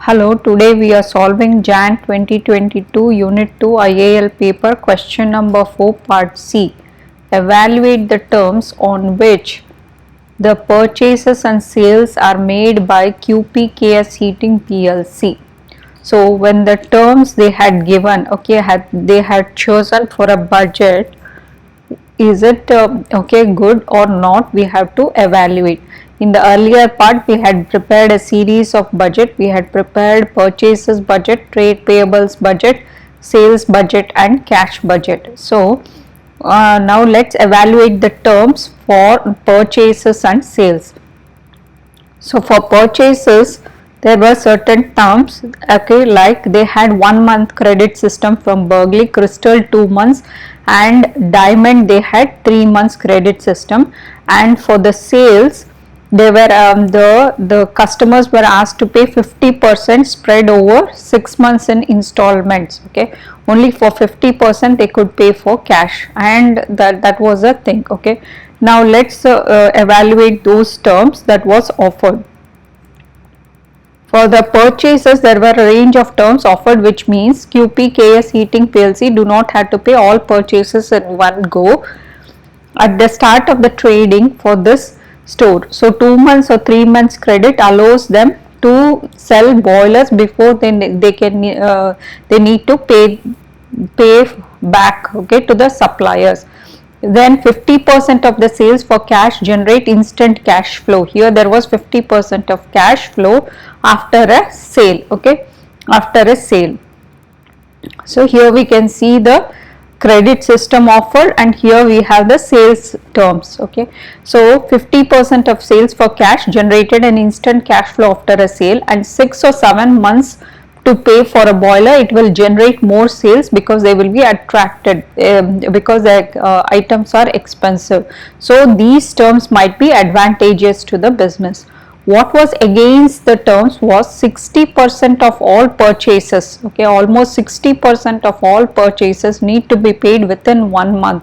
Hello, today we are solving Jan 2022 Unit 2 IAL paper question number 4 part C. Evaluate the terms on which the purchases and sales are made by QPKS Heating PLC. So when the terms they had given, they had chosen for a budget, is it good or not, we have to evaluate. In the earlier part we had prepared a series of budget. We had prepared purchases budget, trade payables budget, sales budget and cash budget. So now let's evaluate the terms for purchases and sales. So for purchases there were certain terms, like they had 1 month credit system from Berkeley, Crystal 2 months and Diamond they had 3 months credit system. And for the sales they were the customers were asked to pay 50% spread over 6 months in installments. Only for 50% they could pay for cash, and that was a thing. Now let's evaluate those terms that was offered. For the purchases there were a range of terms offered, which means QPKS Heating PLC do not have to pay all purchases in one go at the start of the trading for this store. So 2 months or 3 months credit allows them to sell boilers before they need to pay back to the suppliers. Then 50% of the sales for cash generate instant cash flow. Here there was 50% of cash flow after a sale. After a sale. So here we can see the credit system offered, and here we have the sales terms. So 50% of sales for cash generated an instant cash flow after a sale, and 6 or 7 months to pay for a boiler. It will generate more sales because they will be attracted because the items are expensive. So these terms might be advantageous to the business. What was against the terms was 60% of all purchases. Almost 60% of all purchases need to be paid within 1 month.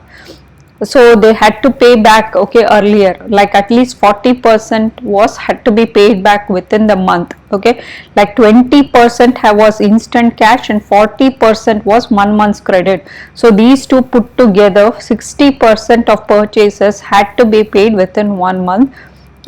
So they had to pay back earlier, like at least 40% had to be paid back within the month. Like 20% was instant cash and 40% was 1 month's credit. So these two put together, 60% of purchases had to be paid within 1 month,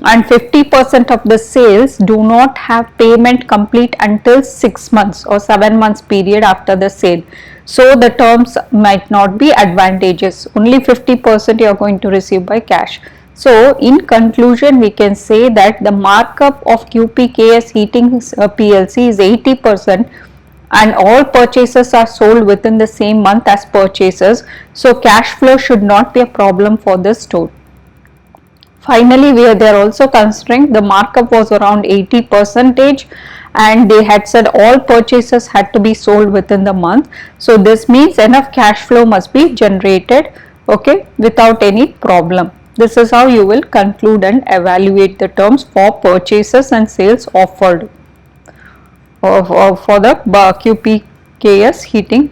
and 50% of the sales do not have payment complete until 6 months or 7 months period after the sale. So the terms might not be advantageous. Only 50% you are going to receive by cash. So in conclusion, we can say that the markup of QPKS Heating PLC is 80%, and all purchases are sold within the same month as purchases. So cash flow should not be a problem for the store. Finally, they are also considering the markup was around 80%, and they had said all purchases had to be sold within the month. So this means enough cash flow must be generated without any problem. This is how you will conclude and evaluate the terms for purchases and sales offered for the QPKS Heating